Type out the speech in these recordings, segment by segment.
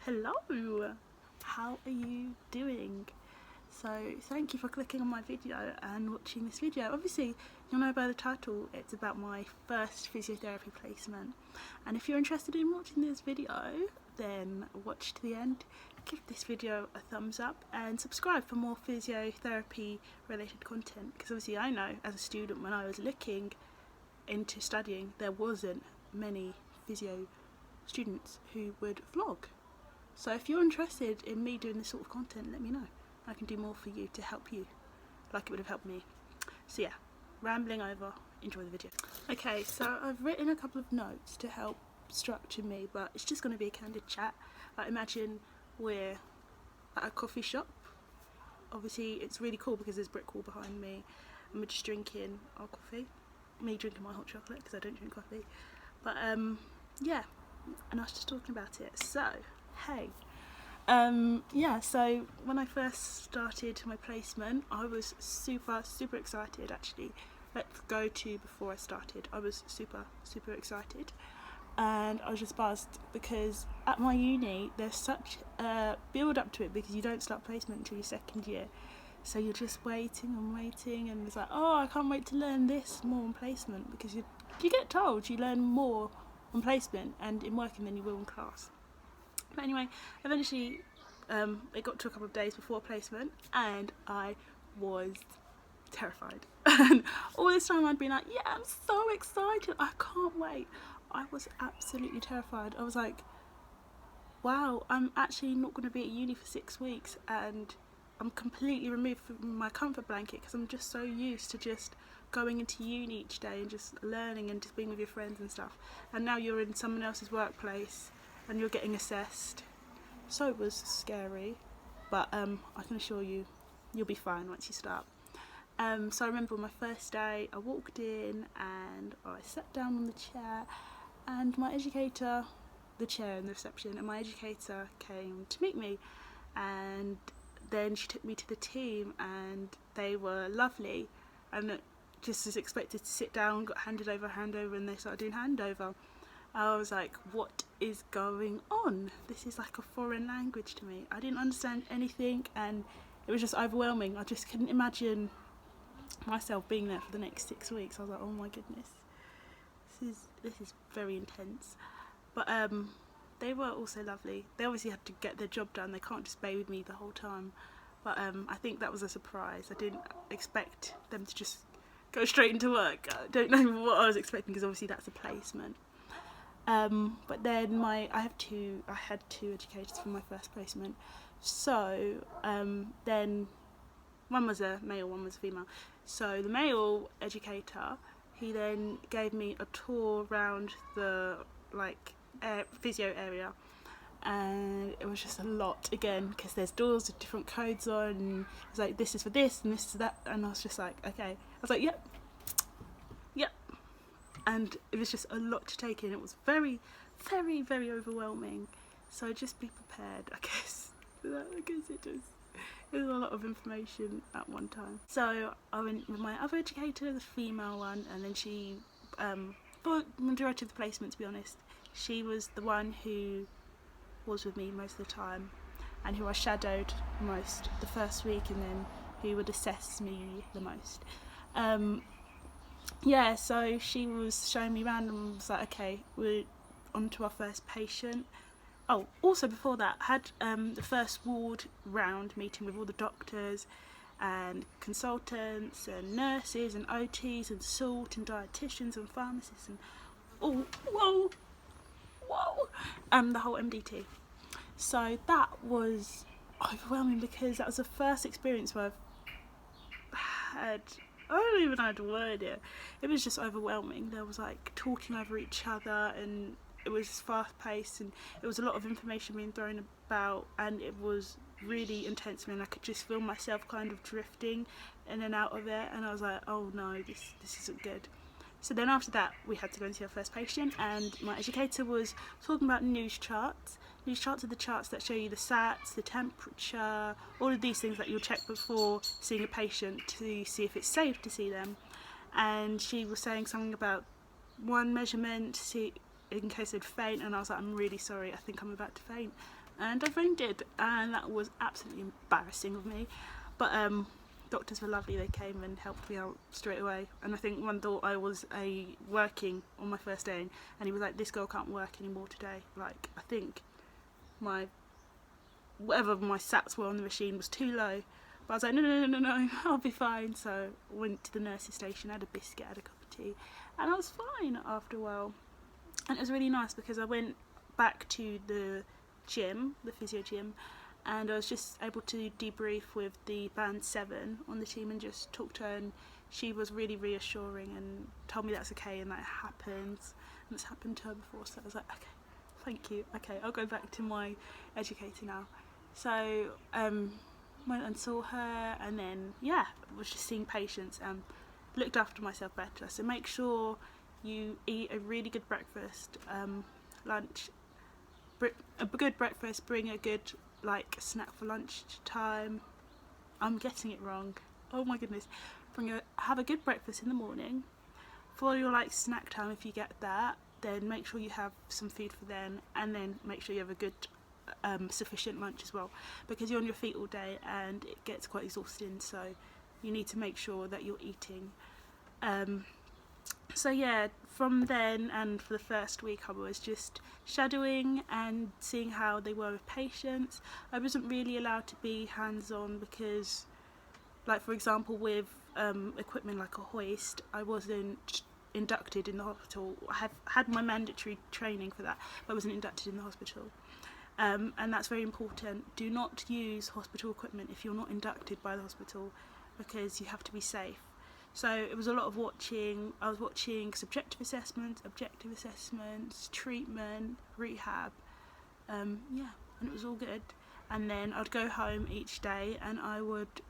Hello, how are you doing? So thank you for clicking on my video and watching this video. Obviously you'll know by the title it's about my first physiotherapy placement, and if you're interested in watching this video then watch to the end, give this video a thumbs up and subscribe for more physiotherapy related content, because obviously I know as a student when I was looking into studying there wasn't many physio students who would vlog. So if you're interested in me doing this sort of content, let me know. I can do more for you to help you, like it would have helped me. So yeah, rambling over, enjoy the video. Okay, so I've written a couple of notes to help structure me, but it's just going to be a candid chat. Like, imagine we're at a coffee shop. Obviously it's really cool because there's a brick wall behind me and we're just drinking our coffee. Me drinking my hot chocolate because I don't drink coffee. But yeah, and I was just talking about it. So hey, yeah, so when I first started my placement I was super excited. Actually, let's go to before I started. I was super excited and I was just buzzed because at my uni there's such a build up to it, because you don't start placement until your second year, so you're just waiting and it's like, oh, I can't wait to learn this more on placement, because you get told you learn more on placement and in working than you will in class. But anyway, eventually it got to a couple of days before placement and I was terrified. And all this time I'd been like, yeah, I'm so excited, I can't wait. I was absolutely terrified. I was like, wow, I'm actually not going to be at uni for 6 weeks and I'm completely removed from my comfort blanket, because I'm just so used to just going into uni each day and just learning and just being with your friends and stuff. And now you're in someone else's workplace and you're getting assessed. So it was scary, but I can assure you, you'll be fine once you start. So I remember on my first day I walked in and I sat down on the chair, and my educator, the chair in the reception, and my educator came to meet me, and then she took me to the team and they were lovely, and just as expected to sit down, got handed over handover, and they started doing handover. I was like, what is going on? This is like a foreign language to me. I didn't understand anything and it was just overwhelming. I just couldn't imagine myself being there for the next 6 weeks. I was like, oh my goodness, this is very intense. But they were also lovely. They obviously had to get their job done. They can't just stay with me the whole time. But I think that was a surprise. I didn't expect them to just go straight into work. I don't know what I was expecting, because obviously that's a placement. But then I had two educators for my first placement. So then one was a male, one was a female. So the male educator, he then gave me a tour around the physio area, and it was just a lot again, because there's doors with different codes on, and it's like, this is for this and this is that, and I was just like, okay. I was like, yep, and it was just a lot to take in. It was very overwhelming, so just be prepared, I guess. It was a lot of information at one time. So I went with my other educator, the female one, and then she, for the majority of the placement, to be honest, she was the one who was with me most of the time and who I shadowed most the first week, and then who would assess me the most. Yeah, so she was showing me around and was like, okay, we're on to our first patient. Oh, also before that, I had the first ward round meeting with all the doctors and consultants and nurses and OTs and SALT and dietitians and pharmacists and the whole MDT. So that was overwhelming, because that was the first experience where I don't even know how to word it. It was just overwhelming. There was like talking over each other, and it was fast paced, and it was a lot of information being thrown about, and it was really intense. I mean, I could just feel myself kind of drifting in and out of it, and I was like, oh no, this isn't good. So then after that we had to go and see our first patient, and my educator was talking about news charts. News charts are the charts that show you the SATs, the temperature, all of these things that you'll check before seeing a patient to see if it's safe to see them. And she was saying something about one measurement to see in case they'd faint, and I was like, I'm really sorry, I think I'm about to faint. and I fainted, and that was absolutely embarrassing of me. But doctors were lovely. They came and helped me out straight away. And I think one thought I was working on my first day, and he was like, "This girl can't work anymore today." Like, I think whatever my sats were on the machine was too low. But I was like, no, I'll be fine. So I went to the nurse's station, had a biscuit, had a cup of tea, and I was fine after a while. And it was really nice because I went back to the gym, the physio gym, and I was just able to debrief with the band 7 on the team and just talk to her, and she was really reassuring and told me that's okay and that it happens, and it's happened to her before. So I was like, okay, thank you, okay, I'll go back to my educator now. So went and saw her, and then was just seeing patients and looked after myself better. So make sure you eat a really good breakfast, lunch, a good breakfast, bring a good snack for lunch time. I'm getting it wrong, oh my goodness. Have a good breakfast in the morning. For your snack time, if you get that, then make sure you have some food for then, and then make sure you have a good sufficient lunch as well, because you're on your feet all day and it gets quite exhausting, so you need to make sure that you're eating. So yeah, from then and for the first week I was just shadowing and seeing how they were with patients. I wasn't really allowed to be hands-on because, for example, with equipment like a hoist, I wasn't inducted in the hospital. I have had my mandatory training for that, but I wasn't inducted in the hospital. And that's very important. Do not use hospital equipment if you're not inducted by the hospital, because you have to be safe. So it was a lot of watching. I was watching subjective assessments, objective assessments, treatment, rehab, and it was all good. And then I'd go home each day and I would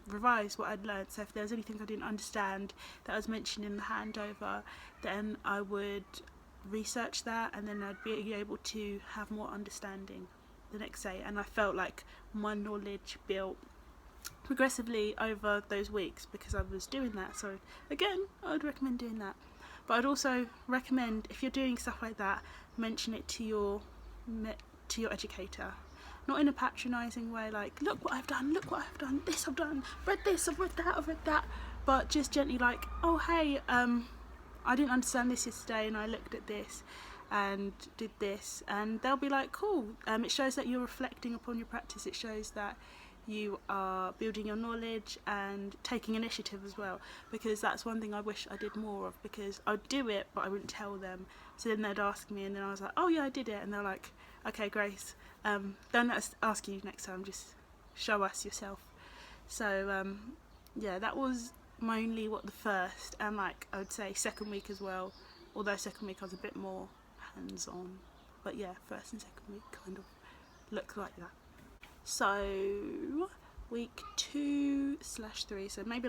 revise what I'd learned. So if there was anything I didn't understand that was mentioned in the handover, then I would research that, and then I'd be able to have more understanding the next day. And I felt like my knowledge built progressively over those weeks because I was doing that. So again, I would recommend doing that. But I'd also recommend, if you're doing stuff like that, mention it to your educator. Not in a patronising way, like, look what I've done, this I've done, read this, I've read that, but just gently oh hey, I didn't understand this yesterday and I looked at this and did this, and they'll be like, cool. It shows that you're reflecting upon your practice. It shows that you are building your knowledge and taking initiative as well, because that's one thing I wish I did more of, because I'd do it but I wouldn't tell them. So then they'd ask me and then I was like, oh yeah, I did it, and they're like, okay Grace, don't let us ask you next time, just show us yourself. So that was mainly what the first and I would say second week as well, although second week I was a bit more hands-on, but first and second week kind of looked like that. So week 2/3, so maybe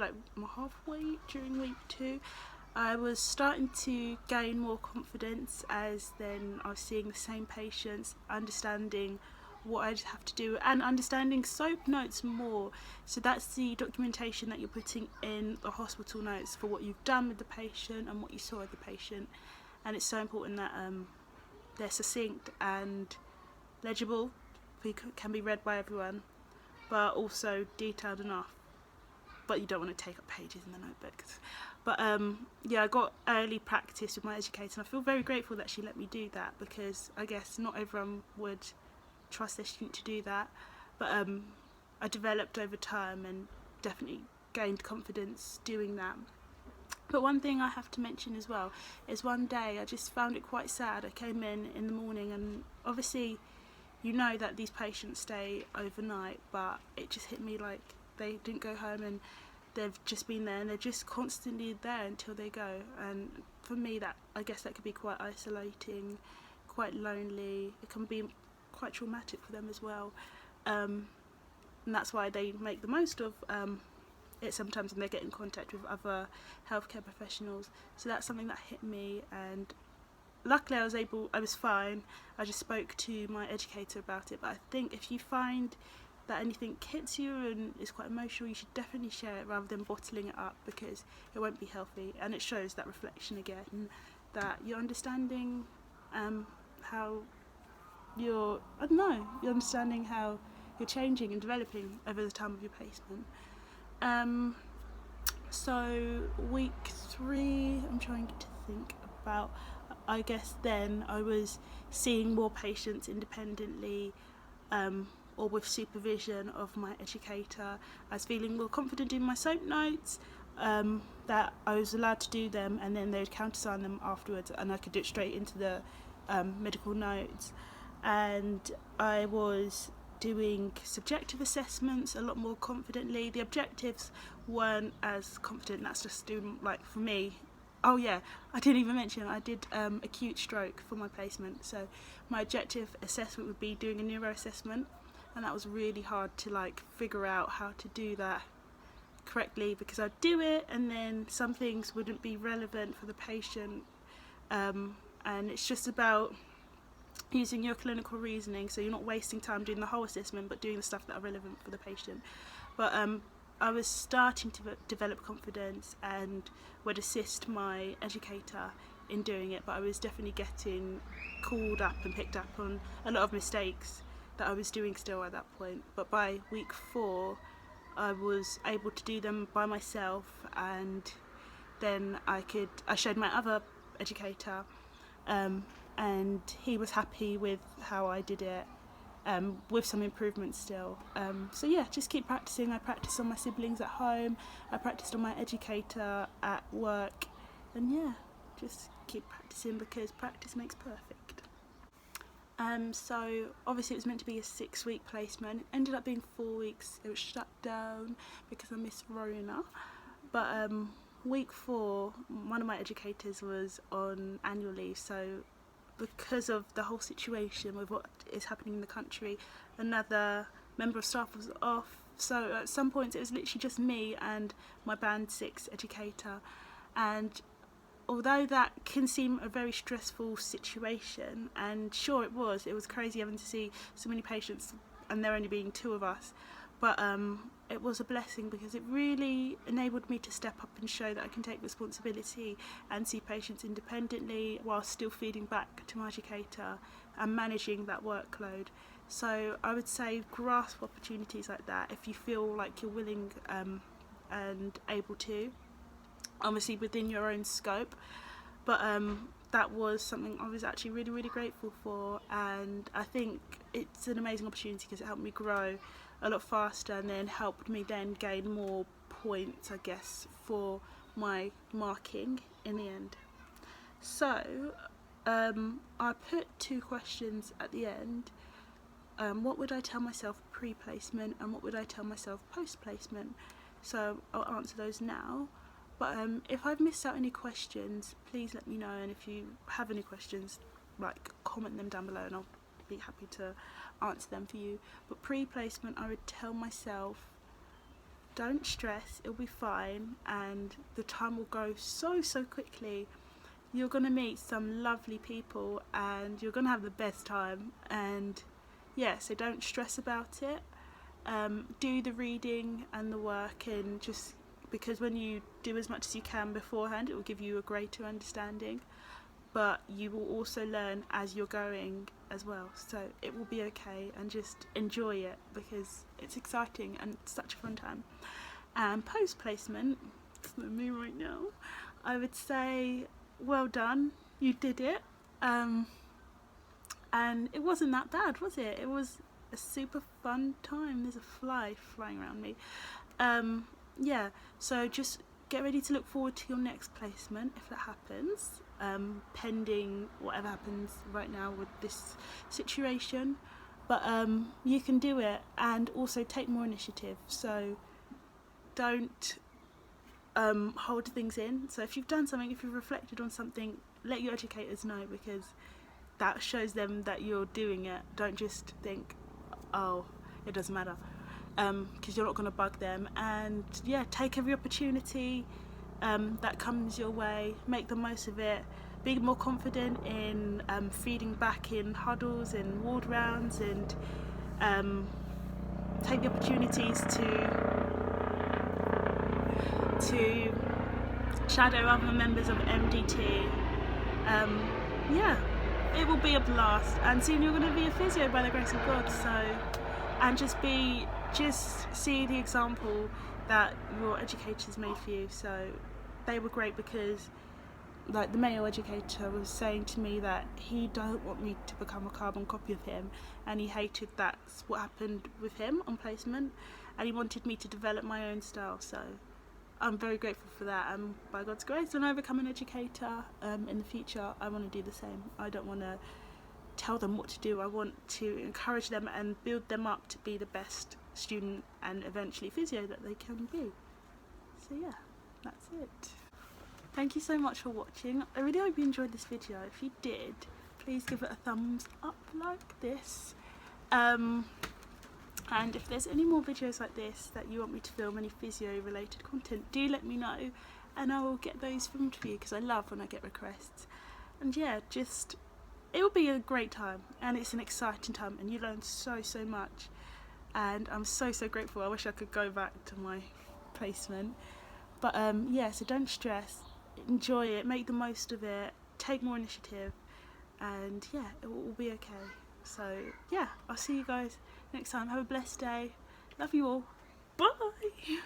halfway during week 2, I was starting to gain more confidence, as then I was seeing the same patients, understanding what I'd have to do, and understanding SOAP notes more. So that's the documentation that you're putting in the hospital notes for what you've done with the patient and what you saw with the patient. And it's so important that they're succinct and legible, can be read by everyone, but also detailed enough, but you don't want to take up pages in the notebooks. But I got early practice with my educator, and I feel very grateful that she let me do that, because I guess not everyone would trust their student to do that, but I developed over time and definitely gained confidence doing that. But one thing I have to mention as well is one day I just found it quite sad. I came in the morning, and obviously you know that these patients stay overnight, but it just hit me like they didn't go home and they've just been there and they're just constantly there until they go. And for me, that I guess that could be quite isolating, quite lonely. It can be quite traumatic for them as well, and that's why they make the most of it sometimes when they get in contact with other healthcare professionals. So that's something that hit me, and luckily I was fine. I just spoke to my educator about it. But I think if you find that anything hits you and is quite emotional, you should definitely share it rather than bottling it up, because it won't be healthy. And it shows that reflection again, that you're understanding how you're understanding how you're changing and developing over the time of your placement. So week 3, I'm trying to think about, I guess then I was seeing more patients independently, or with supervision of my educator. I was feeling more confident in my soap notes, that I was allowed to do them, and then they would countersign them afterwards, and I could do it straight into the medical notes. And I was doing subjective assessments a lot more confidently. The objectives weren't as confident. That's just doing, like, for me. Oh yeah, I didn't even mention I did acute stroke for my placement. So my objective assessment would be doing a neuro assessment, and that was really hard to like figure out how to do that correctly, because I'd do it and then some things wouldn't be relevant for the patient, and it's just about using your clinical reasoning, so you're not wasting time doing the whole assessment but doing the stuff that are relevant for the patient. But I was starting to develop confidence and would assist my educator in doing it, but I was definitely getting called up and picked up on a lot of mistakes that I was doing still at that point. But by week 4 I was able to do them by myself, and then I showed my other educator, and he was happy with how I did it, with some improvements still. So yeah, just keep practicing. I practiced on my siblings at home, I practiced on my educator at work, and yeah, just keep practicing because practice makes perfect. So obviously it was meant to be a 6-week placement. It ended up being 4 weeks. It was shut down because I missed Rona. But week 4, one of my educators was on annual leave, so because of the whole situation with what is happening in the country, another member of staff was off. So at some points it was literally just me and my band 6 educator, and although that can seem a very stressful situation, and sure it was crazy having to see so many patients and there only being 2 of us, but it was a blessing because it really enabled me to step up and show that I can take responsibility and see patients independently while still feeding back to my educator and managing that workload. So I would say grasp opportunities like that if you feel like you're willing and able to, obviously within your own scope. But that was something I was actually really, really grateful for, and I think it's an amazing opportunity because it helped me grow a lot faster and then helped me then gain more points, I guess, for my marking in the end. So I put 2 questions at the end. What would I tell myself pre-placement and what would I tell myself post-placement? So I'll answer those now. But if I've missed out any questions, please let me know, and if you have any questions, like, comment them down below and I'll be happy to answer them for you. But pre-placement, I would tell myself, don't stress, it'll be fine, and the time will go so quickly. You're going to meet some lovely people and you're going to have the best time, and yeah, so don't stress about it. Do the reading and the work, and just because when you do as much as you can beforehand, it will give you a greater understanding, but you will also learn as you're going as well, so it will be okay, and just enjoy it because it's exciting and it's such a fun time. And post-placement, it's me right now, I would say well done, you did it, and it wasn't that bad, was it? It was a super fun time. There's a fly flying around me. Yeah, so just get ready to look forward to your next placement if that happens, pending whatever happens right now with this situation. But you can do it, and also take more initiative. So don't hold things in. So if you've done something, if you've reflected on something, let your educators know, because that shows them that you're doing it. Don't just think, oh, it doesn't matter, because you're not going to bug them. And yeah, take every opportunity that comes your way, make the most of it, be more confident in feeding back in huddles and ward rounds, and take the opportunities to shadow other members of MDT. Yeah, it will be a blast, and soon you're going to be a physio by the grace of God. So, and just see the example that your educators made for you. So they were great, because like the male educator was saying to me that he don't want me to become a carbon copy of him, and he hated that's what happened with him on placement, and he wanted me to develop my own style. So I'm very grateful for that, and by God's grace, when I become an educator in the future, I want to do the same. I don't want to tell them what to do. I want to encourage them and build them up to be the best student and eventually physio that they can be. So yeah, that's it. Thank you so much for watching. I really hope you enjoyed this video. If you did, please give it a thumbs up like this. And if there's any more videos like this that you want me to film, any physio related content, do let me know, and I will get those filmed for you, because I love when I get requests. And yeah, it will be a great time, and it's an exciting time, and you learn so much, and I'm so grateful. I wish I could go back to my placement, but yeah, so don't stress, enjoy it, make the most of it, take more initiative, and yeah, it will all be okay. So yeah, I'll see you guys next time. Have a blessed day. Love you all. Bye.